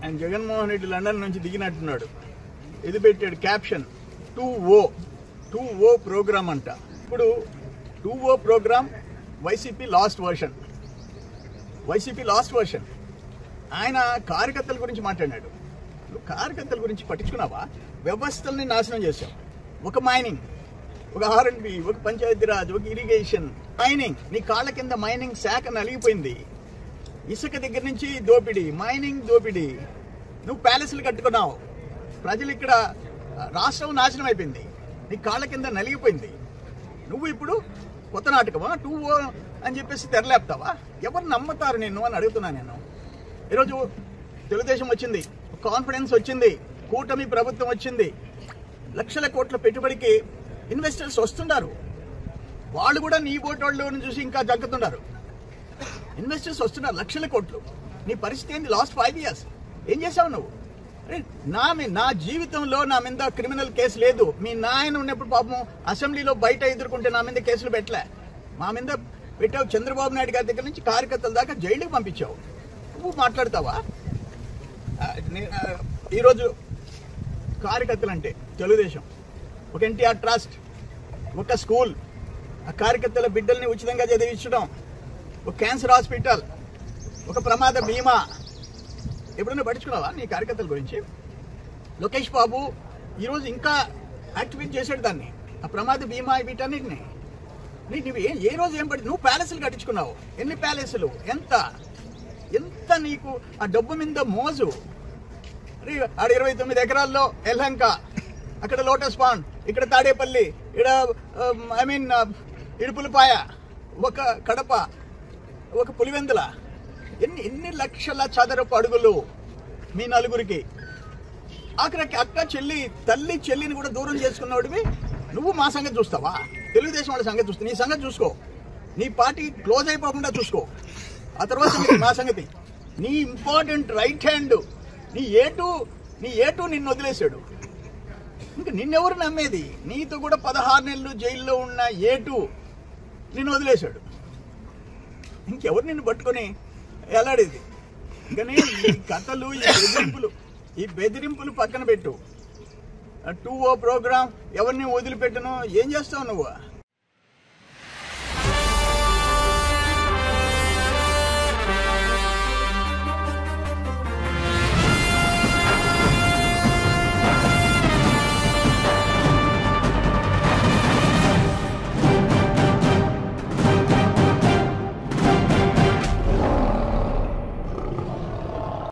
ఆయన జగన్మోహన్ రెడ్డి లండన్ నుంచి దిగినట్టున్నాడు. ఇది పెట్టాడు క్యాప్షన్ 2O ప్రోగ్రామ్ అంట. ఇప్పుడు 2O programme YCP last version. ఆయన కార్యకర్తల గురించి మాట్లాడాడు. నువ్వు కార్యకర్తల గురించి పట్టించుకున్నావా? వ్యవస్థల్ని నాశనం చేశావు. ఒక మైనింగ్, ఒక R&B, ఒక పంచాయతీరాజ్, ఒక ఇరిగేషన్, మైనింగ్. నీ కాళ్ళ కింద మైనింగ్ శాఖ నలిగిపోయింది. ఇసుక దగ్గర నుంచి దోపిడీ, మైనింగ్ దోపిడీ. నువ్వు ప్యాలెస్లు కట్టుకున్నావు. ప్రజలు ఇక్కడ రాష్ట్రం నాశనం అయిపోయింది. నీ కాళ్ళ కింద నలిగిపోయింది. నువ్వు ఇప్పుడు కొత్త నాటకమా 2O అని చెప్పేసి తెరలేపుతావా? ఎవరు నమ్ముతారు నిన్ను అని అడుగుతున్నా నేను. ఈరోజు తెలుగుదేశం వచ్చింది, కాన్ఫిడెన్స్ వచ్చింది, కూటమి ప్రభుత్వం వచ్చింది. లక్షల కోట్ల పెట్టుబడికి ఇన్వెస్టర్స్ వస్తున్నారు. వాళ్ళు కూడా నీ ఓటోళ్ళని చూసి ఇంకా జగ్గుతున్నారు. ఇన్వెస్టర్స్ వస్తున్నారు, లక్షల కోట్లు. నీ పరిస్థితి ఏంది? లాస్ట్ 5 years ఏం చేసావు నువ్వు? నా జీవితంలో నా మీద క్రిమినల్ కేసు లేదు. మీ నాయన ఉన్నప్పుడు పాపం అసెంబ్లీలో బయట ఎదుర్కొంటే నా మీద కేసులు పెట్టలే. మా మీద పెట్టావు. చంద్రబాబు నాయుడు గారి దగ్గర నుంచి కార్యకర్తల దాకా జైలుకి పంపించావు. నువ్వు మాట్లాడతావా? ఈరోజు కార్యకర్తలు అంటే తెలుగుదేశం, ఒక NTR ట్రస్ట్, ఒక స్కూల్, ఆ కార్యకర్తల బిడ్డల్ని ఉచితంగా చదివించడం, ఒక క్యాన్సర్ హాస్పిటల్, ఒక ప్రమాద బీమా. ఎప్పుడైనా పట్టించుకున్నావా నీ కార్యకర్తల గురించి? లోకేష్ బాబు ఈరోజు ఇంకా యాక్టివేట్ చేశాడు దాన్ని, ఆ ప్రమాద బీమా వీటన్నిటిని. నువ్వు ఏ రోజు ఏం పడి నువ్వు ప్యాలెస్లు కట్టించుకున్నావు? ఎన్ని ప్యాలెస్లు? ఎంత నీకు ఆ డబ్బు మీద మోజు? ఆడ 29 ఎకరాల్లో ఎల్హంక, అక్కడ లోటస్ పాండ్, ఇక్కడ తాడేపల్లి, ఇక్కడ ఇడుపులపాయ, ఒక కడప, ఒక పులివెందుల. ఎన్ని లక్షల చదరపు అడుగులు మీ నలుగురికి. ఆఖరికి అక్క చెల్లి, తల్లి చెల్లిని కూడా దూరం చేసుకున్నవాడివి. నువ్వు మా సంగతి చూస్తావా? తెలుగుదేశం వాళ్ళ సంగతి చూస్తా. నీ సంగతి చూసుకో. నీ పార్టీ క్లోజ్ అయిపోకుండా చూసుకో. ఆ తర్వాత మా సంగతి. నీ ఇంపార్టెంట్ రైట్ హ్యాండ్, నీ ఏటు నిన్ను వదిలేశాడు. ఇంకా నిన్నెవరు నమ్మేది? నీతో కూడా 16 నెలలు జైల్లో ఉన్న ఏటు నిన్ను వదిలేశాడు. ఇంకెవరు నిన్ను పట్టుకొని ఎలాడేది? ఇంకనే ఈ కథలు, ఈ బెదిరింపులు పక్కన పెట్టు. 2O ప్రోగ్రాం ఎవరిని వదిలిపెట్టను. ఏం చేస్తావు నువ్వు?